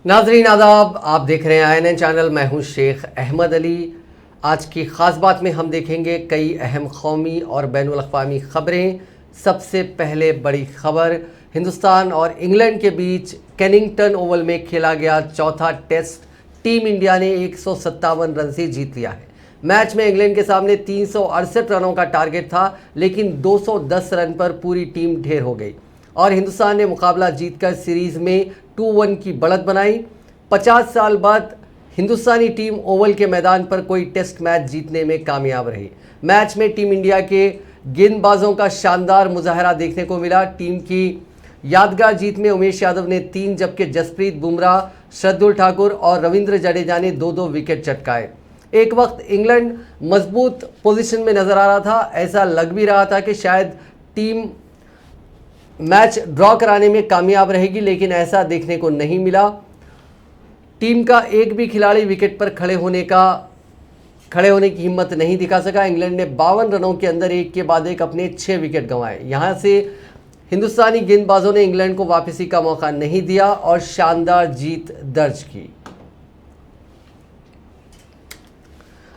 नाजरीन आदाब, आप देख रहे हैं INN चैनल। मैं हूं शेख अहमद अली। आज की ख़ास बात में हम देखेंगे कई अहम कौमी और बैनुल अक़वामी ख़बरें। सबसे पहले बड़ी ख़बर, हिंदुस्तान और इंग्लैंड के बीच केनिंगटन ओवल में खेला गया चौथा टेस्ट टीम इंडिया ने 157 रन से जीत लिया है। मैच में इंग्लैंड के सामने 368 रनों का टारगेट था, लेकिन 210 रन पर पूरी टीम ढेर हो गई और हिंदुस्तान ने मुकाबला जीतकर सीरीज़ में 2-1 की बढ़त बनाई। 50 साल बाद हिंदुस्तानी टीम ओवल के मैदान पर कोई टेस्ट मैच जीतने में कामयाब रही। मैच में टीम इंडिया के गेंदबाजों का शानदार मुजाहरा देखने को मिला। टीम की यादगार जीत में उमेश यादव ने 3 जबकि जसप्रीत बुमराह, शार्दुल ठाकुर और रविंद्र जडेजा ने 2-2 विकेट चटकाए। एक वक्त इंग्लैंड मजबूत पोजीशन में नजर आ रहा था। ऐसा लग भी रहा था कि शायद टीम मैच ड्रॉ कराने में कामयाब रहेगी, लेकिन ऐसा देखने को नहीं मिला। टीम का एक भी खिलाड़ी विकेट पर खड़े होने की हिम्मत नहीं दिखा सका। इंग्लैंड ने 52 रनों के अंदर एक के बाद एक अपने 6 विकेट गंवाए। यहां से हिंदुस्तानी गेंदबाजों ने इंग्लैंड को वापसी का मौका नहीं दिया और शानदार जीत दर्ज की।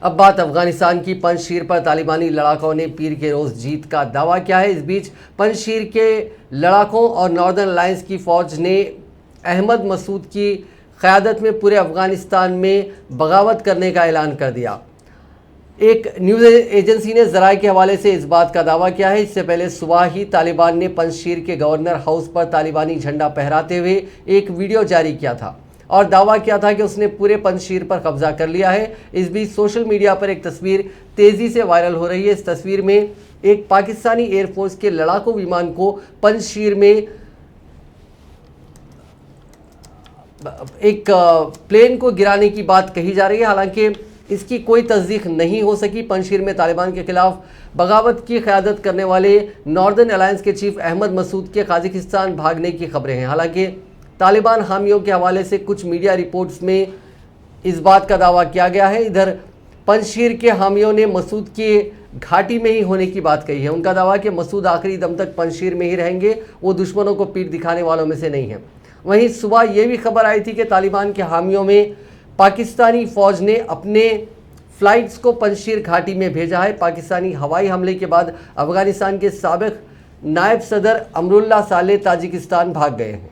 अब बात अफगानिस्तान की। पंजशीर पर तालिबानी लड़ाकों ने पीर के रोज़ जीत का दावा किया है। इस बीच पंजशीर के लड़ाकों और नॉर्दर्न अलायंस की फ़ौज ने अहमद मसूद की क़यादत में पूरे अफगानिस्तान में बगावत करने का ऐलान कर दिया। एक न्यूज़ एजेंसी ने ज़राए के हवाले से इस बात का दावा किया है। इससे पहले सुबह ही तालिबान ने पंजशीर के गवर्नर हाउस पर तालिबानी झंडा फहराते हुए एक वीडियो जारी किया था और दावा किया था कि उसने पूरे पंजशीर पर कब्जा कर लिया है। इस बीच सोशल मीडिया पर एक तस्वीर तेज़ी से वायरल हो रही है। इस तस्वीर में एक पाकिस्तानी एयरफोर्स के लड़ाकू विमान को पंजशीर में एक प्लेन को गिराने की बात कही जा रही है। हालांकि इसकी कोई तस्दीक नहीं हो सकी। पंजशीर में तालिबान के खिलाफ बगावत की क़यादत करने वाले नॉर्दर्न अलायंस के चीफ अहमद मसूद के कजाकिस्तान भागने की खबरें हैं। हालांकि तालिबान हामियों के हवाले से कुछ मीडिया रिपोर्ट्स में इस बात का दावा किया गया है। इधर पंजशीर के हामियों ने मसूद के घाटी में ही होने की बात कही है। उनका दावा कि मसूद आखिरी दम तक पंजशीर में ही रहेंगे, वो दुश्मनों को पीठ दिखाने वालों में से नहीं है। वहीं सुबह ये भी खबर आई थी कि तालिबान के हामियों में पाकिस्तानी फ़ौज ने अपने फ़्लाइट्स को पंजशीर घाटी में भेजा है। पाकिस्तानी हवाई हमले के बाद अफगानिस्तान के साबिक़ नायब सदर अमरुल्लाह सालेह ताजिकिस्तान भाग गए हैं।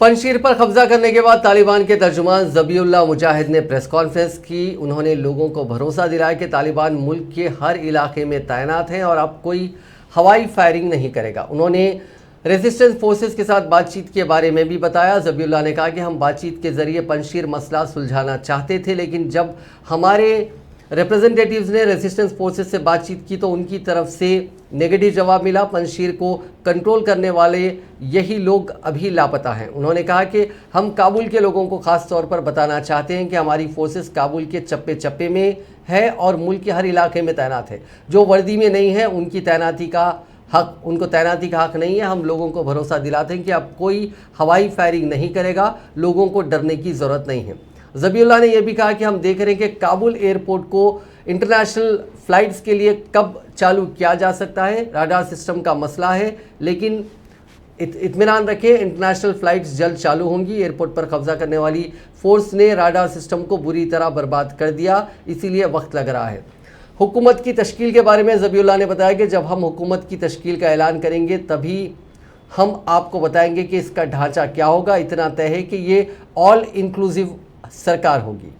पंजशीर पर कब्जा करने के बाद तालिबान के तर्जुमान ज़बीउल्लाह मुजाहिद ने प्रेस कॉन्फ्रेंस की। उन्होंने लोगों को भरोसा दिलाया कि तालिबान मुल्क के हर इलाके में तैनात हैं और अब कोई हवाई फायरिंग नहीं करेगा। उन्होंने रेजिस्टेंस फोर्सेस के साथ बातचीत के बारे में भी बताया। ज़बीउल्लाह ने कहा कि हम बातचीत के ज़रिए पंजशीर मसला सुलझाना चाहते थे, लेकिन जब हमारे रिप्रेजेंटेटिव्स ने रेजिस्टेंस फोर्सेस से बातचीत की तो उनकी तरफ से नेगेटिव जवाब मिला। पंजशीर को कंट्रोल करने वाले यही लोग अभी लापता हैं। उन्होंने कहा कि हम काबुल के लोगों को ख़ास तौर पर बताना चाहते हैं कि हमारी फोर्सेस काबुल के चप्पे चप्पे में है और मुल्क के हर इलाके में तैनात है। जो वर्दी में नहीं है उनको तैनाती का हक़ नहीं है। हम लोगों को भरोसा दिलाते हैं कि अब कोई हवाई फायरिंग नहीं करेगा, लोगों को डरने की ज़रूरत नहीं है। ज़बीउल्लाह ने यह भी कहा कि हम देख रहे हैं कि काबुल एयरपोर्ट को इंटरनेशनल फ़्लाइट्स के लिए कब चालू किया जा सकता है, राडार सिस्टम का मसला है, लेकिन इत्मीनान रखें, इंटरनेशनल फ़्लाइट्स जल्द चालू होंगी। एयरपोर्ट पर कब्जा करने वाली फ़ोर्स ने राडार सिस्टम को बुरी तरह बर्बाद कर दिया, इसीलिए वक्त लग रहा है। हुकूमत की तश्कील के बारे में ज़बीउल्लाह ने बताया कि जब हम हुकूमत की तश्कील का ऐलान करेंगे तभी हम आपको बताएंगे कि इसका ढांचा क्या होगा। इतना तय है कि ये ऑल इंक्लूसिव सरकार होगी।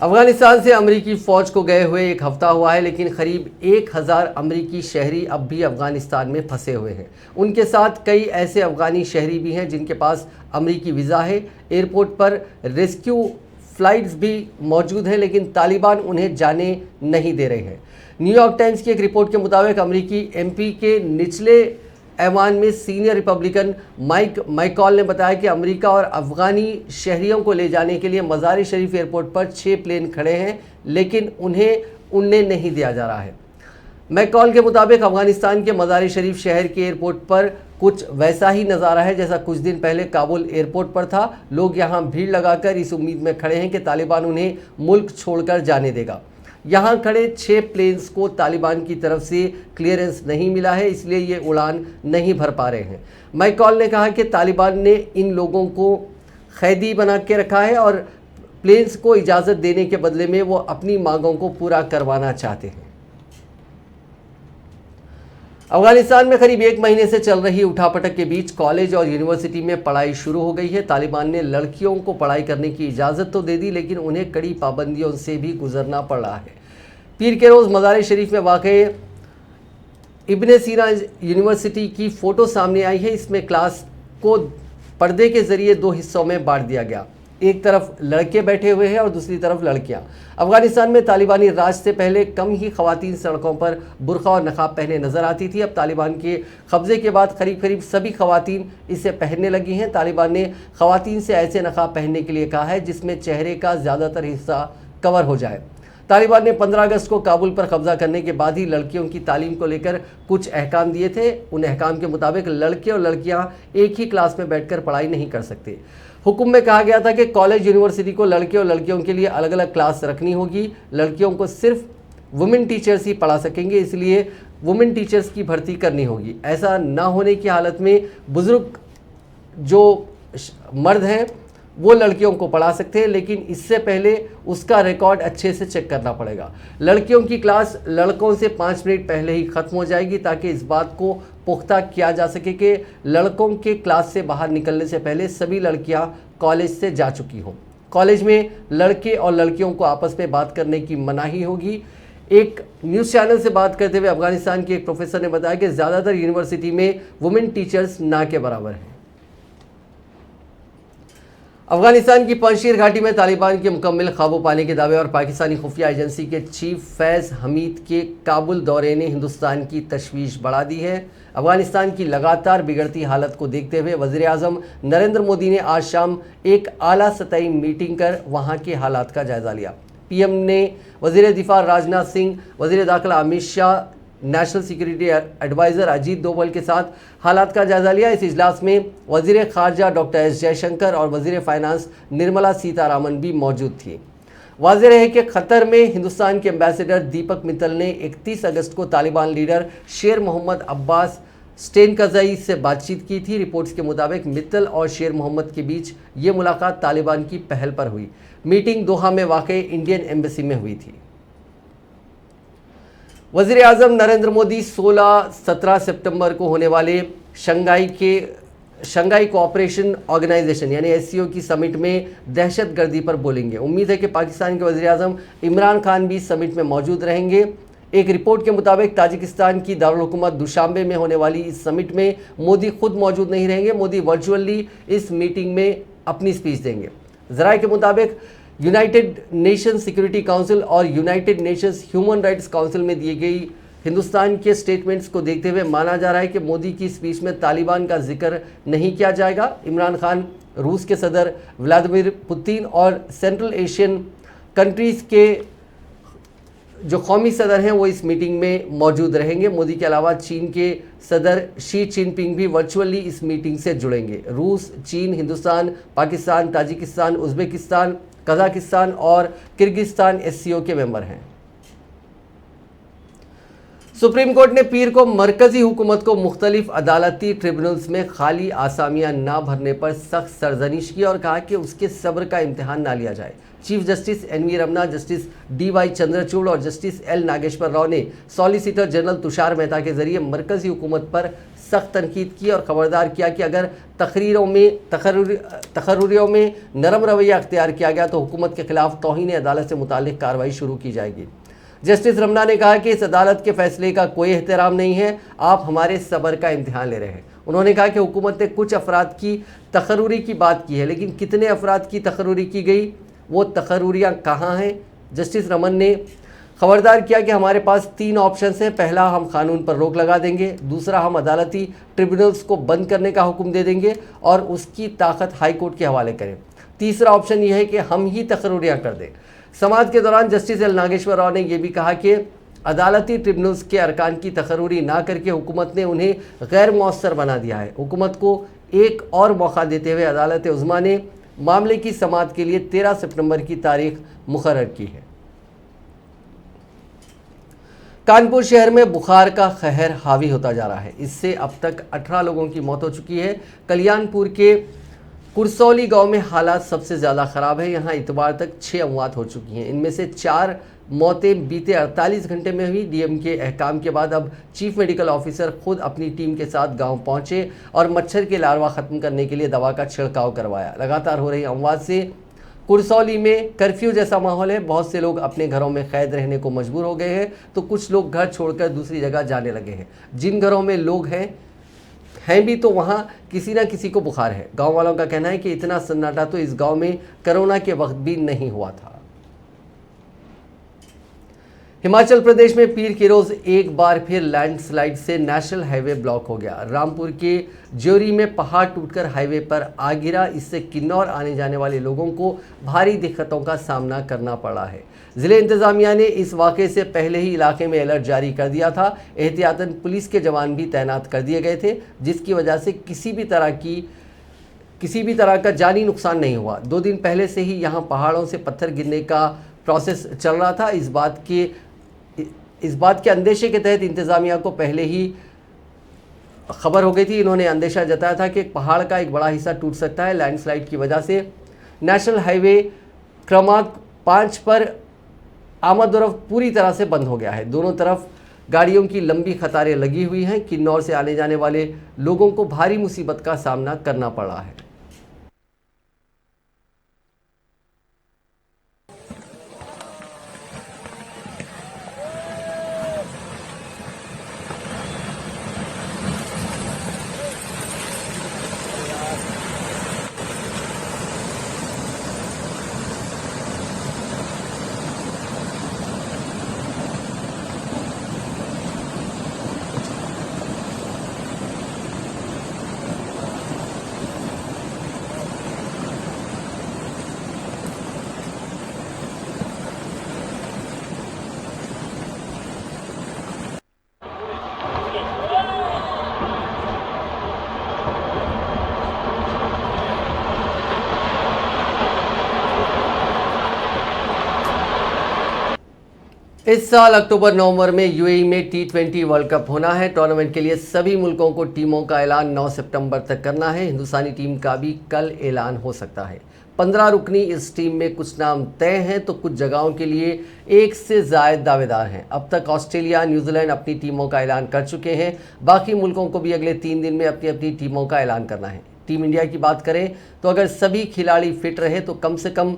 अफगानिस्तान से अमरीकी फ़ौज को गए हुए एक हफ्ता हुआ है, लेकिन करीब 1000 अमरीकी शहरी अब भी अफगानिस्तान में फंसे हुए हैं। उनके साथ कई ऐसे अफगानी शहरी भी हैं जिनके पास अमरीकी वीज़ा है। एयरपोर्ट पर रेस्क्यू फ़्लाइट्स भी मौजूद हैं, लेकिन तालिबान उन्हें जाने नहीं दे रहे हैं। न्यूयॉर्क टाइम्स की एक रिपोर्ट के मुताबिक अमरीकी एमपी के निचले ऐवान में सीनियर रिपब्लिकन माइक मैकॉल ने बताया कि अमेरिका और अफगानी शहरियों को ले जाने के लिए मज़ार शरीफ एयरपोर्ट पर 6 प्लेन खड़े हैं, लेकिन उन्हें उड़ने नहीं दिया जा रहा है। मैकॉल के मुताबिक अफगानिस्तान के मज़ार शरीफ शहर के एयरपोर्ट पर कुछ वैसा ही नज़ारा है जैसा कुछ दिन पहले काबुल एयरपोर्ट पर था। लोग यहाँ भीड़ लगाकर इस उम्मीद में खड़े हैं कि तालिबान उन्हें मुल्क छोड़कर जाने देगा। यहाँ खड़े 6 प्लेन्स को तालिबान की तरफ से क्लियरेंस नहीं मिला है, इसलिए ये उड़ान नहीं भर पा रहे हैं। मैकॉल ने कहा कि तालिबान ने इन लोगों को कैदी बना के रखा है और प्लेन्स को इजाज़त देने के बदले में वो अपनी मांगों को पूरा करवाना चाहते हैं। अफगानिस्तान में करीब 1 महीने से चल रही उठापटक के बीच कॉलेज और यूनिवर्सिटी में पढ़ाई शुरू हो गई है। तालिबान ने लड़कियों को पढ़ाई करने की इजाज़त तो दे दी, लेकिन उन्हें कड़ी पाबंदियों से भी गुजरना पड़ रहा है। पीर के रोज़ मज़ार शरीफ में वाक़े इब्ने सीना यूनिवर्सिटी की फ़ोटो सामने आई है। इसमें क्लास को पर्दे के ज़रिए 2 हिस्सों में बांट दिया गया। एक तरफ लड़के बैठे हुए हैं और दूसरी तरफ लड़कियां। अफगानिस्तान में तालिबानी राज से पहले कम ही ख़वातीन सड़कों पर बुर्का और नकाब पहने नज़र आती थी। अब तालिबान के कब्ज़े के बाद करीब सभी ख़वातीन इसे पहनने लगी हैं। तालिबान ने ख़वातीन से ऐसे नकाब पहनने के लिए कहा है जिसमें चेहरे का ज़्यादातर हिस्सा कवर हो जाए। तालिबान ने 15 अगस्त को काबुल पर कब्जा करने के बाद ही लड़कियों की तालीम को लेकर कुछ अहकाम दिए थे। उन अहकाम के मुताबिक लड़के और लड़कियां एक ही क्लास में बैठकर पढ़ाई नहीं कर सकते। हुक्म में कहा गया था कि कॉलेज यूनिवर्सिटी को लड़के और लड़कियों के लिए अलग अलग क्लास रखनी होगी। लड़कियों को सिर्फ वुमेन टीचर्स ही पढ़ा सकेंगे, इसलिए वुमेन टीचर्स की भर्ती करनी होगी। ऐसा ना होने की हालत में बुज़ुर्ग जो मर्द हैं वो लड़कियों को पढ़ा सकते हैं, लेकिन इससे पहले उसका रिकॉर्ड अच्छे से चेक करना पड़ेगा। लड़कियों की क्लास लड़कों से 5 मिनट पहले ही ख़त्म हो जाएगी ताकि इस बात को पुख्ता किया जा सके कि लड़कों के क्लास से बाहर निकलने से पहले सभी लड़कियां कॉलेज से जा चुकी हों। कॉलेज में लड़के और लड़कियों को आपस में बात करने की मनाही होगी। एक न्यूज़ चैनल से बात करते हुए अफगानिस्तान के एक प्रोफेसर ने बताया कि ज़्यादातर यूनिवर्सिटी में वुमेन टीचर्स ना के बराबर हैं। अफगानिस्तान की पंजशीर घाटी में तालिबान के मुकम्मल काबू पाने के दावे और पाकिस्तानी खुफिया एजेंसी के चीफ फैज़ हमीद के काबुल दौरे ने हिंदुस्तान की तशवीश बढ़ा दी है। अफगानिस्तान की लगातार बिगड़ती हालत को देखते हुए वज़ीर-ए-आज़म नरेंद्र मोदी ने आज शाम एक आला सतही मीटिंग कर वहाँ के हालात का जायज़ा लिया। पीएम ने वज़ीर दिफा राजनाथ सिंह, वज़ीर दाखिला Amit Shah, national security adviser Ajit Doval के साथ हालात का जायज़ा लिया। इस इजलास में वज़ीर ख़ारजा डॉक्टर एस जयशंकर और वज़ीर फ़ाइनेंस निर्मला सीतारामन भी मौजूद थी। वाज़ेह है कि क़तर में हिंदुस्तान के एम्बेसडर दीपक मित्तल ने 31 अगस्त को तालिबान लीडर शेर मोहम्मद अब्बास स्टेनकज़ई से बातचीत की थी। रिपोर्ट्स के मुताबिक मित्तल और शेर मोहम्मद के बीच ये मुलाकात तालिबान की पहल पर हुई। मीटिंग दोहा में वाक़ई इंडियन एम्बेसी में हुई थी। वज़ीर आज़म नरेंद्र मोदी 16-17 सितंबर को होने वाले शंघाई कोऑपरेशन ऑर्गेनाइजेशन यानी एससीओ की समिट में दहशतगर्दी पर बोलेंगे। उम्मीद है कि पाकिस्तान के वज़ीर आज़म इमरान खान भी समिट में मौजूद रहेंगे। एक रिपोर्ट के मुताबिक ताजिकिस्तान की दारुल हुकूमत दुशांबे में होने वाली इस समिट में मोदी खुद मौजूद नहीं रहेंगे। मोदी वर्चुअली इस मीटिंग में अपनी स्पीच देंगे। ज़राए के मुताबिक यूनाइटेड नेशंस सिक्योरिटी काउंसिल और United Nations human rights council में दी गई हिंदुस्तान के स्टेटमेंट्स को देखते हुए माना जा रहा है कि मोदी की स्पीच में तालिबान का जिक्र नहीं किया जाएगा। इमरान खान, रूस के सदर व्लादिमीर पुतिन और सेंट्रल एशियन कंट्रीज़ के जो कौमी सदर हैं वो इस मीटिंग में मौजूद रहेंगे। मोदी के अलावा चीन के सदर शी चिनपिंग भी वर्चुअली इस मीटिंग से जुड़ेंगे। रूस, चीन, Hindustan, Pakistan, Tajikistan, Uzbekistan, Kazakhstan और किर्गिस्तान एससीओ के मेंबर हैं। सुप्रीम कोर्ट ने पीर को मरकजी हुकूमत को मुख्तलिफ अदालती ट्रिब्यूनल्स में खाली आसामियां ना भरने पर सख्त सरजनिश की और कहा कि उसके सब्र का इम्तिहान ना लिया जाए। Chief justice NV Ramana, justice DY Chandrachud और जस्टिस L नागेश्वर राव ने सॉलिसिटर जनरल तुषार मेहता के जरिए मरकजी हुकूमत पर सख्त तनकीद की और ख़बरदार किया कि अगर तकर्रियों में नरम रवैया अख्तियार किया गया तो हुकूमत के खिलाफ तौहीन अदालत से मुताल्लिक़ कार्रवाई शुरू की जाएगी। जस्टिस रमना ने कहा कि इस अदालत के फैसले का कोई एहतराम नहीं है, आप हमारे सब्र का इम्तिहान ले रहे हैं। उन्होंने कहा कि हुकूमत ने कुछ अफराद की तकर्रुरी की बात की है, लेकिन कितने अफराद की तकर्रुरी की गई, वो तकर्रुरियाँ कहाँ हैं। जस्टिस रमन ने खबरदार किया कि हमारे पास 3 ऑप्शंस हैं। पहला, हम कानून पर रोक लगा देंगे। दूसरा, हम अदालती ट्रिब्यूनल्स को बंद करने का हुक्म दे देंगे और उसकी ताकत हाई कोर्ट के हवाले करें। तीसरा ऑप्शन यह है कि हम ही तकर्रुरियाँ कर दें। समाअत के दौरान जस्टिस एल नागेश्वर राव ने यह भी कहा कि अदालती ट्रिब्यूनल्स के अरकान की तकर्रुरी ना करके हुकूमत ने उन्हें गैर मौसर बना दिया है। हुकूमत को एक और मौका देते हुए अदालत उज़्मा ने मामले की समाअत के लिए 13 सितंबर की तारीख मुकर्रर की है। कानपुर शहर में बुखार का कहर हावी होता जा रहा है। इससे अब तक 18 लोगों की मौत हो चुकी है। कल्याणपुर के कुरसौली गांव में हालात सबसे ज़्यादा ख़राब है। यहां इतवार तक 6 अमवात हो चुकी हैं। इनमें से 4 मौतें बीते 48 घंटे में हुई। डीएम के अहकाम के बाद अब चीफ मेडिकल ऑफिसर खुद अपनी टीम के साथ गांव पहुंचे और मच्छर के लार्वा ख़त्म करने के लिए दवा का छिड़काव करवाया। लगातार हो रही अमवात से कुरसौली में कर्फ्यू जैसा माहौल है। बहुत से लोग अपने घरों में कैद रहने को मजबूर हो गए हैं, तो कुछ लोग घर छोड़कर दूसरी जगह जाने लगे हैं। जिन घरों में लोग हैं भी तो वहाँ किसी ना किसी को बुखार है। गांव वालों का कहना है कि इतना सन्नाटा तो इस गांव में कोरोना के वक्त भी नहीं हुआ था। हिमाचल प्रदेश में पीर के रोज एक बार फिर लैंडस्लाइड से नेशनल हाईवे ब्लॉक हो गया। रामपुर के ज्योरी में पहाड़ टूटकर हाईवे पर आ गिरा। इससे किन्नौर आने जाने वाले लोगों को भारी दिक्कतों का सामना करना पड़ा है। ज़िले इंतज़ामिया ने इस वाक़े से पहले ही इलाके में अलर्ट जारी कर दिया था। एहतियातन पुलिस के जवान भी तैनात कर दिए गए थे, जिसकी वजह से किसी भी तरह का जानी नुकसान नहीं हुआ। 2 दिन पहले से ही यहाँ पहाड़ों से पत्थर गिरने का प्रोसेस चल रहा था। इस बात के अंदेशे के तहत इंतज़ामिया को पहले ही खबर हो गई थी। इन्होंने अंदेशा जताया था कि पहाड़ का एक बड़ा हिस्सा टूट सकता है। लैंडस्लाइड की वजह से नेशनल हाईवे क्रमांक 5 पर आमद और रफ्त पूरी तरह से बंद हो गया है। दोनों तरफ गाड़ियों की लंबी कतारें लगी हुई हैं। किन्नौर से आने जाने वाले लोगों को भारी मुसीबत का सामना करना पड़ रहा है। इस साल अक्टूबर-नवंबर में यूएई में T20 वर्ल्ड कप होना है। टूर्नामेंट के लिए सभी मुल्कों को टीमों का ऐलान 9 सितंबर तक करना है। हिंदुस्तानी टीम का भी कल ऐलान हो सकता है। 15 रुकनी इस टीम में कुछ नाम तय हैं तो कुछ जगहों के लिए 1 से ज़ायद दावेदार हैं। अब तक ऑस्ट्रेलिया, न्यूजीलैंड अपनी टीमों का ऐलान कर चुके हैं। बाकी मुल्कों को भी अगले 3 दिन में अपनी अपनी टीमों का ऐलान करना है। टीम इंडिया की बात करें तो अगर सभी खिलाड़ी फिट रहे तो कम से कम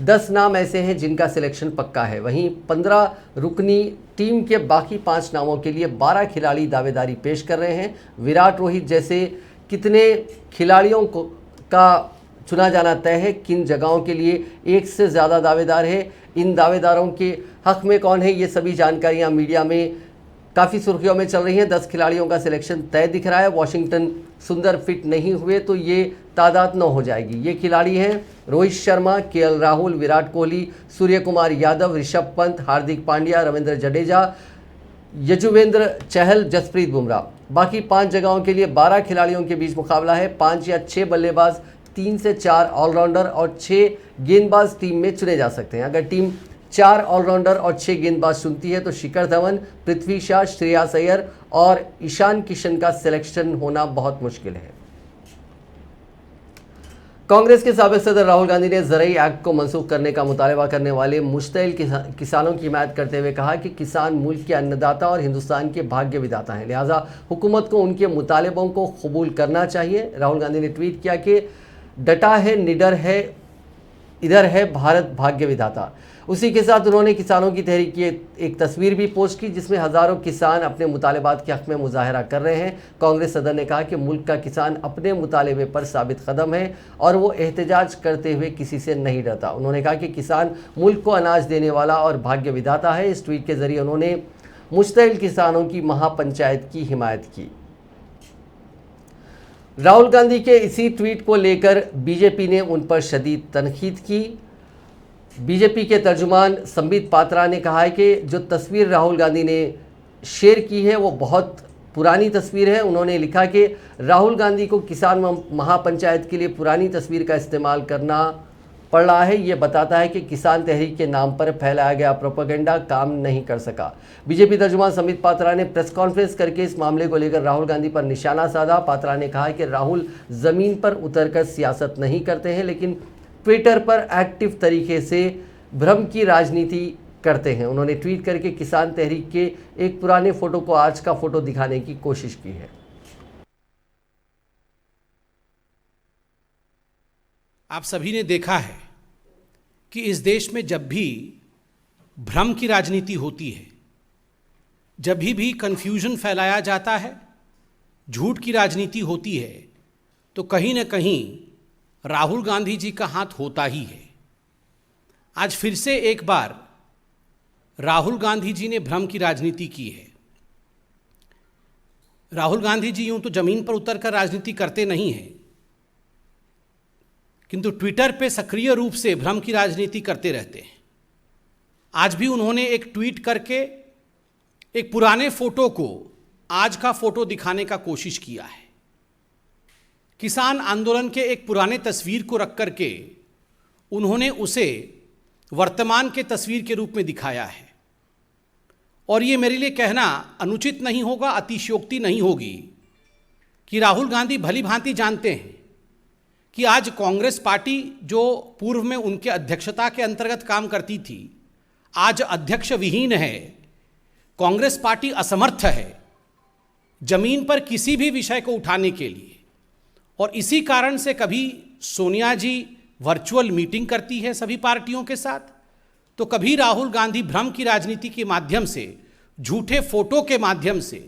10 नाम ऐसे हैं जिनका सिलेक्शन पक्का है। वहीं 15 रुकनी टीम के बाकी 5 नामों के लिए 12 खिलाड़ी दावेदारी पेश कर रहे हैं। विराट, रोहित जैसे कितने खिलाड़ियों का चुना जाना तय है। किन जगहों के लिए 1 से ज़्यादा दावेदार है, इन दावेदारों के हक़ में कौन है, ये सभी जानकारियाँ मीडिया में काफ़ी सुर्खियों में चल रही हैं। 10 खिलाड़ियों का सिलेक्शन तय दिख रहा है। वॉशिंगटन सुंदर फिट नहीं हुए तो ये तादाद 9 हो जाएगी। ये खिलाड़ी हैं रोहित शर्मा, केएल राहुल, विराट कोहली, सूर्य कुमार यादव, ऋषभ पंत, हार्दिक पांड्या, रविंद्र जडेजा, यजुवेंद्र चहल, जसप्रीत बुमराह। बाकी 5 जगहों के लिए 12 खिलाड़ियों के बीच मुकाबला है। 5 या 6 बल्लेबाज, 3 से 4 ऑलराउंडर और 6 गेंदबाज टीम में चुने जा सकते हैं। अगर टीम 4 ऑलराउंडर और 6 गेंदबाज चुनती है तो शिखर धवन, पृथ्वी शॉ, श्रेयस अय्यर और ईशान किशन का सिलेक्शन होना बहुत मुश्किल है। कांग्रेस के साबिक सदर राहुल गांधी ने ज़रई एक्ट को मनसूख करने का मुतालबा करने वाले मुश्तइल किसानों की हिमायत करते हुए कहा कि किसान मुल्क के अन्नदाता और हिंदुस्तान के भाग्य विधाता हैं, लिहाजा हुकूमत को उनके मुतालबों को कबूल करना चाहिए। राहुल गांधी ने ट्वीट किया कि डटा है, निडर है, इधर है भारत भाग्य विधाता। उसी के साथ उन्होंने किसानों की तहरीक की एक तस्वीर भी पोस्ट की जिसमें हज़ारों किसान अपने मुतालबात के हक़ में मुजाहरा कर रहे हैं। कांग्रेस सदर ने कहा कि मुल्क का किसान अपने मुतालबे पर साबित कदम है और वो एहतजाज करते हुए किसी से नहीं डरता। उन्होंने कहा कि किसान मुल्क को अनाज देने वाला और भाग्य विधाता है। इस ट्वीट के ज़रिए उन्होंने मुश्तइल किसानों की महापंचायत की हिमायत की। राहुल गांधी के इसी ट्वीट को लेकर बीजेपी ने उन पर शदीद तनकीद की। बीजेपी के तर्जुमान संबित पात्रा ने कहा है कि जो तस्वीर राहुल गांधी ने शेयर की है वो बहुत पुरानी तस्वीर है। उन्होंने लिखा कि राहुल गांधी को किसान महापंचायत के लिए पुरानी तस्वीर का इस्तेमाल करना पड़ रहा है। ये बताता है कि किसान तहरीक के नाम पर फैलाया गया प्रोपेगेंडा काम नहीं कर सका। बीजेपी तर्जुमान संबित पात्रा ने प्रेस कॉन्फ्रेंस करके इस मामले को लेकर राहुल गांधी पर निशाना साधा। पात्रा ने कहा कि राहुल ज़मीन पर उतरकर सियासत नहीं करते हैं, लेकिन ट्विटर पर एक्टिव तरीके से भ्रम की राजनीति करते हैं। उन्होंने ट्वीट करके किसान तहरीक के एक पुराने फ़ोटो को आज का फ़ोटो दिखाने की कोशिश की है। आप सभी ने देखा है कि इस देश में जब भी भ्रम की राजनीति होती है, जब भी कन्फ्यूजन फैलाया जाता है, झूठ की राजनीति होती है, तो कहीं ना कहीं राहुल गांधी जी का हाथ होता ही है। आज फिर से एक बार राहुल गांधी जी ने भ्रम की राजनीति की है। राहुल गांधी जी यूं तो जमीन पर उतरकर राजनीति करते नहीं हैं, किंतु ट्विटर पे सक्रिय रूप से भ्रम की राजनीति करते रहते हैं। आज भी उन्होंने एक ट्वीट करके एक पुराने फोटो को आज का फोटो दिखाने का कोशिश किया है। किसान आंदोलन के एक पुराने तस्वीर को रख करके उन्होंने उसे वर्तमान के तस्वीर के रूप में दिखाया है। और ये मेरे लिए कहना अनुचित नहीं होगा, अतिशयोक्ति नहीं होगी कि राहुल गांधी भली भांति जानते हैं कि आज कांग्रेस पार्टी जो पूर्व में उनके अध्यक्षता के अंतर्गत काम करती थी, आज अध्यक्ष विहीन है। कांग्रेस पार्टी असमर्थ है जमीन पर किसी भी विषय को उठाने के लिए। और इसी कारण से कभी सोनिया जी वर्चुअल मीटिंग करती है सभी पार्टियों के साथ, तो कभी राहुल गांधी भ्रम की राजनीति के माध्यम से, झूठे फोटो के माध्यम से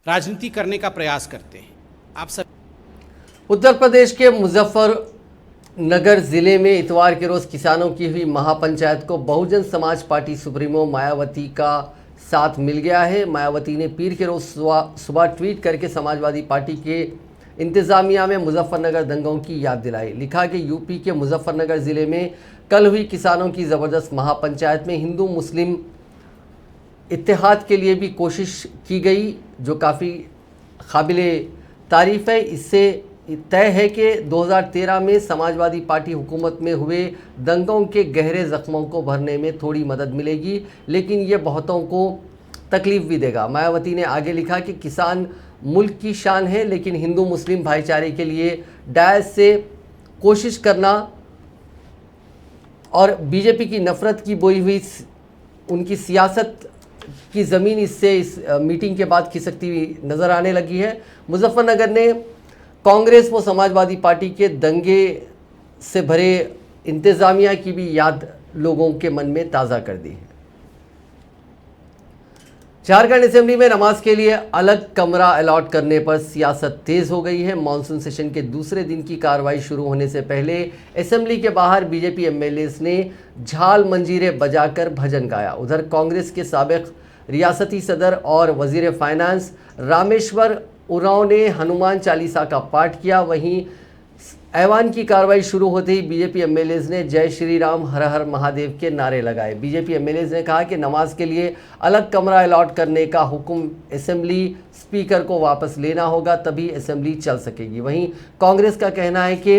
राजनीति करने का प्रयास करते हैं। आप सब उत्तर प्रदेश के मुजफ्फरनगर ज़िले में इतवार के रोज़ किसानों की हुई महापंचायत को बहुजन समाज पार्टी सुप्रीमो मायावती का साथ मिल गया है। मायावती ने पीर के रोज़ सुबह ट्वीट करके समाजवादी पार्टी के इंतज़ामिया में मुजफ्फरनगर दंगों की याद दिलाई। लिखा कि यूपी के मुजफ्फरनगर ज़िले में कल हुई किसानों की ज़बरदस्त महापंचायत में हिंदू मुस्लिम इत्तेहाद के लिए भी कोशिश की गई, जो काफ़ी काबिले तारीफ़ है। इससे तय है कि 2013 में समाजवादी पार्टी हुकूमत में हुए दंगों के गहरे ज़ख्मों को भरने में थोड़ी मदद मिलेगी, लेकिन ये बहुतों को तकलीफ़ भी देगा। मायावती ने आगे लिखा कि किसान मुल्क की शान है, लेकिन हिंदू मुस्लिम भाईचारे के लिए डायस से कोशिश करना और बीजेपी की नफ़रत की बोई हुई उनकी सियासत की ज़मीन इससे इस मीटिंग के बाद खिसकती हुई नज़र आने लगी है। मुजफ्फरनगर ने कांग्रेस व समाजवादी पार्टी के दंगे से भरे इंतज़ामिया की भी याद लोगों के मन में ताज़ा कर दी है। झारखंड असेंबली में नमाज के लिए अलग कमरा अलॉट करने पर सियासत तेज हो गई है। मानसून सेशन के दूसरे दिन की कार्रवाई शुरू होने से पहले असेंबली के बाहर बीजेपी एमएलएस ने झाल मंजीरे बजाकर भजन गाया। उधर कांग्रेस के साबिक रियासती सदर और वजीर फाइनेंस रामेश्वर उरांव ने हनुमान चालीसा का पाठ किया। वहीं ऐवान की कार्रवाई शुरू होते ही बीजेपी एमएलएस ने जय श्री राम हर हर महादेव के नारे लगाए। बीजेपी एमएलएस ने कहा कि नमाज के लिए अलग कमरा अलॉट करने का हुक्म असेंबली स्पीकर को वापस लेना होगा, तभी असेंबली चल सकेगी। वहीं कांग्रेस का कहना है कि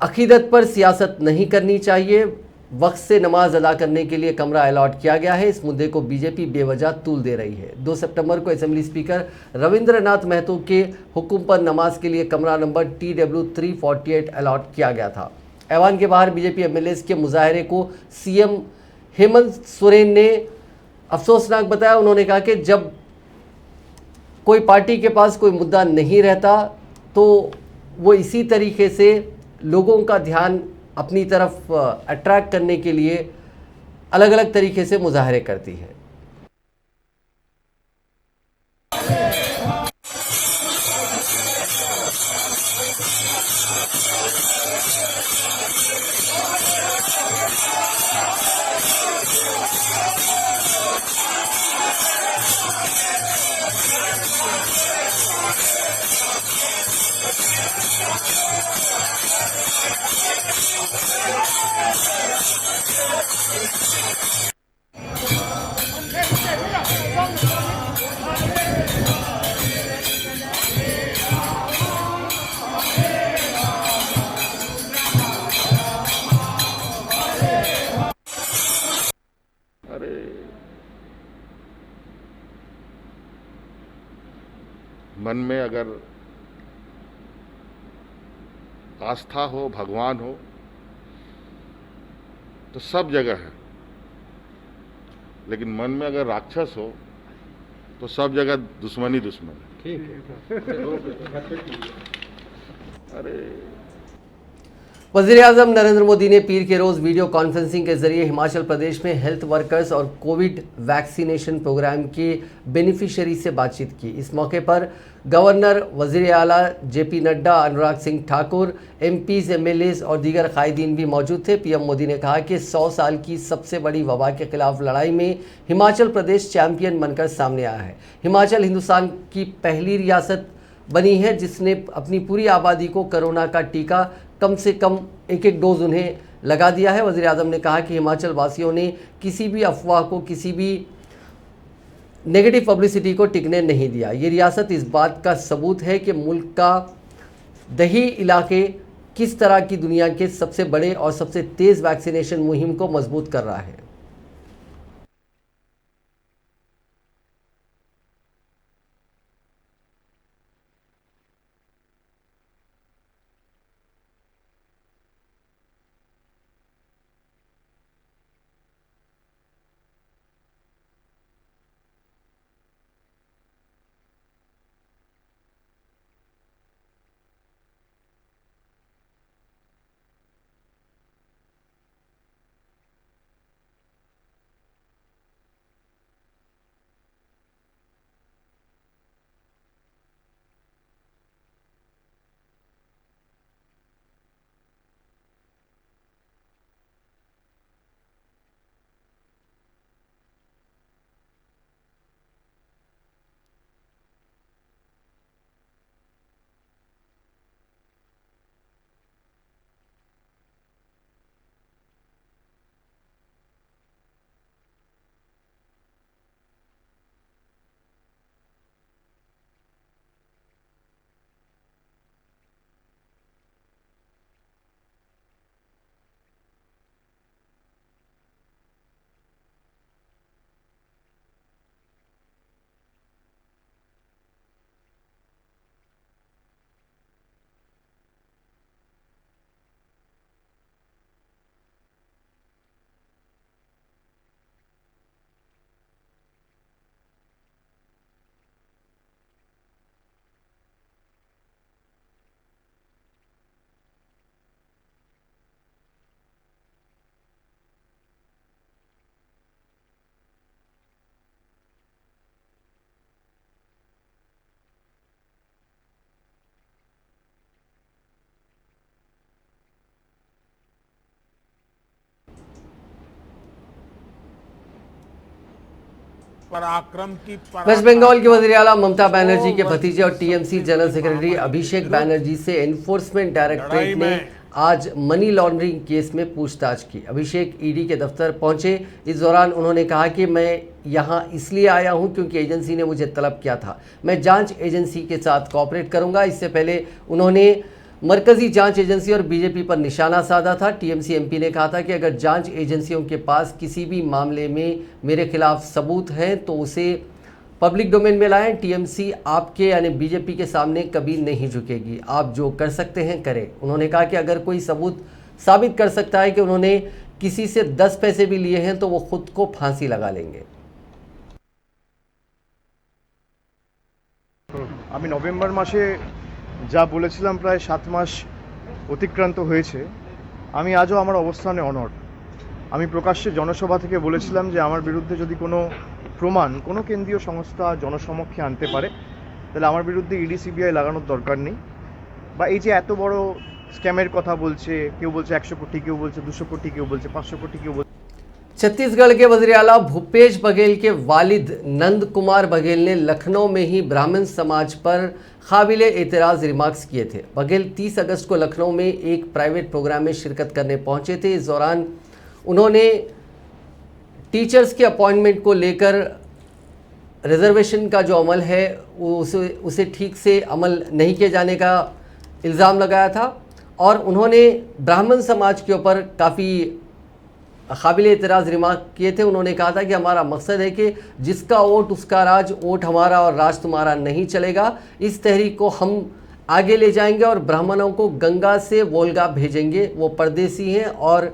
अकीदत पर सियासत नहीं करनी चाहिए। वक्त से नमाज अदा करने के लिए कमरा अलॉट किया गया है। इस मुद्दे को बीजेपी बेवजह तूल दे रही है। 2 सितंबर को असेंबली स्पीकर रविंद्रनाथ महतो के हुक्म पर नमाज के लिए कमरा नंबर TW 348 अलॉट किया गया था। ऐवान के बाहर बीजेपी एमएलएस के मुजाहरे को सीएम हेमंत सोरेन ने अफसोसनाक बताया। उन्होंने कहा कि जब कोई पार्टी के पास कोई मुद्दा नहीं रहता तो वो इसी तरीके से लोगों का ध्यान अपनी तरफ अट्रैक्ट करने के लिए अलग अलग तरीके से मुजाहरे करती है। मन में अगर आस्था हो, भगवान हो, तो सब जगह है। लेकिन मन में अगर राक्षस हो तो सब जगह दुश्मनी दुश्मन है। अरे वज़ीर-ए-आज़म नरेंद्र मोदी ने पीर के रोज़ वीडियो कॉन्फ्रेंसिंग के जरिए हिमाचल प्रदेश में हेल्थ वर्कर्स और कोविड वैक्सीनेशन प्रोग्राम के बेनिफिशियरी से बातचीत की। इस मौके पर गवर्नर, वज़ीर आला JP Nadda, Anurag Singh Thakur, MPs, MLAs और दीगर कायदीन भी मौजूद थे। PM मोदी ने कहा कि 100 साल की सबसे बड़ी वबा के खिलाफ लड़ाई में हिमाचल प्रदेश चैंपियन बनकर सामने आया है। हिमाचल हिंदुस्तान की पहली रियासत बनी है जिसने अपनी पूरी आबादी को कोरोना का टीका कम से कम एक डोज उन्हें लगा दिया है। वज़ीर आज़म ने कहा कि हिमाचल वासियों ने किसी भी अफवाह को, किसी भी नेगेटिव पब्लिसिटी को टिकने नहीं दिया। ये रियासत इस बात का सबूत है कि मुल्क का दही इलाके किस तरह की दुनिया के सबसे बड़े और सबसे तेज़ वैक्सीनेशन मुहिम को मजबूत कर रहा है। पराक्रम की वेस्ट बंगाल की वज़ीर आला ममता बनर्जी के भतीजे और TMC general secretary Abhishek Banerjee से एनफोर्समेंट डायरेक्टरेट ने आज मनी लॉन्ड्रिंग केस में पूछताछ की। अभिषेक ED के दफ्तर पहुंचे। इस दौरान उन्होंने कहा कि मैं यहां इसलिए आया हूं क्योंकि एजेंसी ने मुझे तलब किया था। मैं जांच एजेंसी के साथ कोऑपरेट करूंगा। इससे पहले उन्होंने मरकजी जांच एजेंसी और बीजेपी पर निशाना साधा था। टीएमसी एमपी ने कहा था कि अगर जांच एजेंसियों के पास किसी भी मामले में मेरे खिलाफ सबूत हैं तो उसे पब्लिक डोमेन में लाएं। टीएमसी आपके यानी बीजेपी के सामने कभी नहीं झुकेगी, आप जो कर सकते हैं करें। उन्होंने कहा कि अगर कोई सबूत साबित कर सकता है कि उन्होंने किसी से 10 पैसे भी लिए हैं तो वो खुद को फांसी लगा लेंगे। আমি নভেম্বর মাসে যা বলেছিলাম প্রায় 7 মাস অতিক্রান্ত হয়েছে। আমি আজও আমার অবস্থানে অনড়। আমি প্রকাশ্যে জনসভা থেকে বলেছিলাম যে আমার বিরুদ্ধে যদি কোনো প্রমাণ কোনো কেন্দ্রীয় সংস্থা জনসমক্ষে আনতে পারে তাহলে আমার বিরুদ্ধে ইডি সিবিআই লাগানোর দরকার নেই। বা এই যে এত বড় স্ক্যামের কথা বলছে, কেউ বলছে 100 কোটি, কেউ বলছে 200 কোটি, কেউ বলছে 500 कोटी, কেউ বলছে। छत्तीसगढ़ के वज़ीर आला भूपेश बघेल के वालिद नंद कुमार बघेल ने लखनऊ में ही ब्राह्मण समाज पर काबिल एतराज़ रिमार्क्स किए थे। बघेल 30 अगस्त को लखनऊ में एक प्राइवेट प्रोग्राम में शिरकत करने पहुंचे थे। इस दौरान उन्होंने टीचर्स के अपॉइंटमेंट को लेकर रिजर्वेशन का जो अमल है उसे ठीक से अमल नहीं किए जाने का इल्ज़ाम लगाया था और उन्होंने ब्राह्मण समाज के ऊपर काफ़ी काबिल एतराज़ रिमार्क किए थे। उन्होंने कहा था कि हमारा मकसद है कि जिसका वोट उसका राज, वोट हमारा और राज तुम्हारा नहीं चलेगा। इस तहरीक को हम आगे ले जाएंगे और ब्राह्मणों को गंगा से वोल्गा भेजेंगे। वो परदेसी हैं और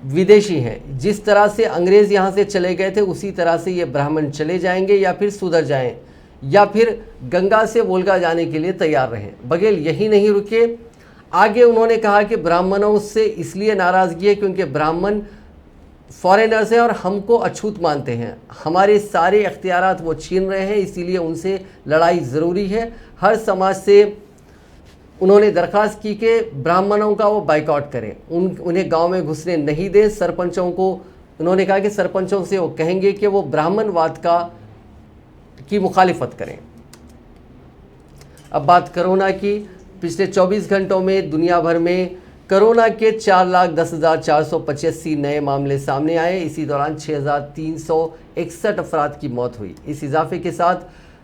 विदेशी हैं। जिस तरह से अंग्रेज़ यहाँ से चले गए थे उसी तरह से ये ब्राह्मण चले जाएंगे या फिर सुधर जाएं या फिर गंगा से वोल्गा जाने के लिए तैयार रहें। बघेल यही नहीं रुके, आगे उन्होंने कहा कि ब्राह्मणों से इसलिए नाराज़गी है क्योंकि ब्राह्मण फॉरेनर्स हैं और हमको अछूत मानते हैं। हमारे सारे इख्तियारात वो छीन रहे हैं, इसीलिए उनसे लड़ाई ज़रूरी है। हर समाज से उन्होंने दरख्वास्त की कि ब्राह्मणों का वो बाइकआउट करें, उन्हें गांव में घुसने नहीं दें। सरपंचों को उन्होंने कहा कि सरपंचों से वो कहेंगे कि वो ब्राह्मणवाद की मुखालिफत करें। अब बात कोरोना की। पिछले 24 घंटों में दुनिया भर में कोरोना के 4,10,485 नए मामले सामने आए। इसी दौरान 6,361 अफराद की मौत हुई। इस इजाफे के साथ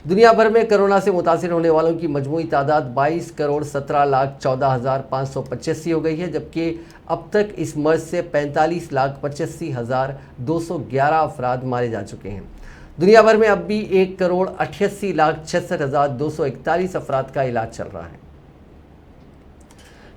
दुनिया भर में कोरोना से मुतासिर होने वालों की मजमूई तादाद 22,17,14,585 हो गई है, जबकि अब तक इस मर्ज से 45,85,211 अफराद मारे जा चुके हैं। दुनिया भर में अब भी 1,88,66,241 अफराद का इलाज चल रहा है।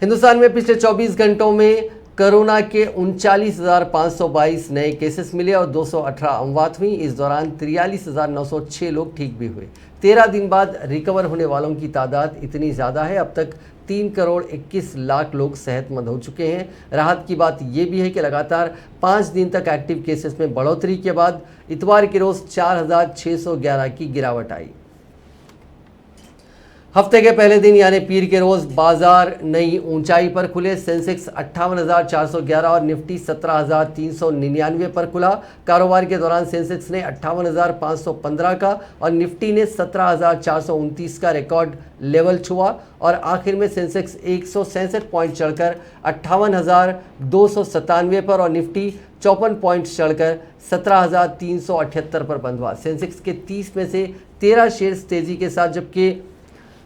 हिंदुस्तान में पिछले 24 घंटों में कोरोना के 39,522 नए केसेस मिले और 218 अमवात हुई। इस दौरान 43,906 लोग ठीक भी हुए। 13 दिन बाद रिकवर होने वालों की तादाद इतनी ज़्यादा है, अब तक 3,21,00,000 लोग सेहतमंद हो चुके हैं। राहत की बात यह भी है कि लगातार 5 दिन तक एक्टिव केसेस में बढ़ोतरी के बाद इतवार के रोज़ 4,611 की गिरावट आई। हफ्ते के पहले दिन यानी पीर के रोज़ बाजार नई ऊंचाई पर खुले। सेंसेक्स 58,411 और निफ्टी 17,399 पर खुला। कारोबार के दौरान सेंसेक्स ने 58,515 का और निफ्टी ने 17,429 का रिकॉर्ड लेवल छुआ और आखिर में सेंसेक्स 167 पॉइंट चढ़कर 58,297 पर और निफ्टी 54 पॉइंट चढ़कर 17,378 पर बंद हुआ। सेंसेक्स के 30 में से 13 शेयर्स तेजी के साथ जबकि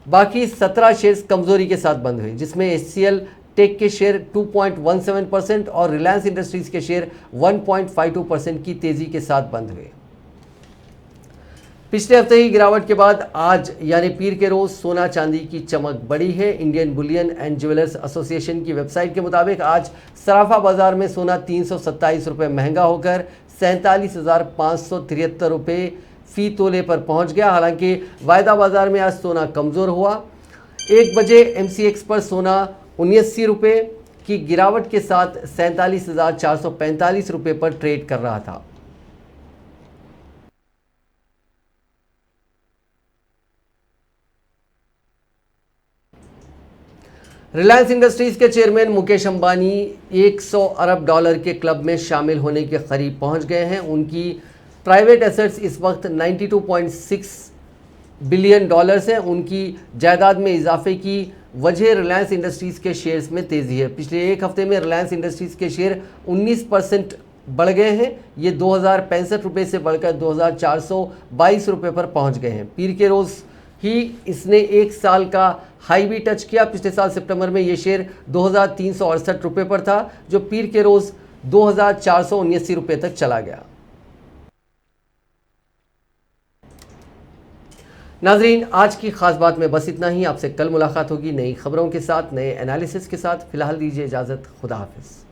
बाकी 17 शेयर्स कमजोरी के साथ बंद हुए, जिसमें HCL टेक के शेयर 2.17% और रिलायंस इंडस्ट्रीज के शेयर 1.52% की तेजी के साथ बंद हुए। पिछले हफ्ते की गिरावट के बाद आज यानी पीर के रोज सोना चांदी की चमक बढ़ी है। Indian Boolean and jewellers association की वेबसाइट के मुताबिक आज सराफा बाजार में सोना 327 रुपये महंगा होकर 47,573 रुपये फी तोले पर पहुंच गया। हालांकि वायदा बाजार में आज सोना कमज़ोर हुआ। 1 बजे MCX पर सोना 79 रुपये की गिरावट के साथ 47,445 रुपये पर ट्रेड कर रहा था। रिलायंस इंडस्ट्रीज के चेयरमैन मुकेश अंबानी 100 अरब डॉलर के क्लब में शामिल होने के करीब पहुंच गए हैं। उनकी प्राइवेट एसेट्स इस वक्त 92.6 बिलियन डॉलर्स हैं। उनकी जायदाद में इजाफे की वजह रिलायंस इंडस्ट्रीज़ के शेयर्स में तेज़ी है। पिछले एक हफ्ते में रिलायंस इंडस्ट्रीज़ के शेयर 19% बढ़ गए हैं। ये 2,065 रुपये से बढ़कर 2,422 रुपये पर पहुंच गए हैं। पीर के रोज़ ही इसने एक साल का हाई भी टच किया। पिछले साल सितंबर में ये शेयर 2368 रुपये पर था, जो पीर के रोज़ 2479 रुपये तक चला गया। नाजरीन, आज की खास बात में बस इतना ही। आपसे कल मुलाकात होगी नई खबरों के साथ, नए एनालिसिस के साथ। फिलहाल दीजिए इजाज़त। खुदा हाफिज़।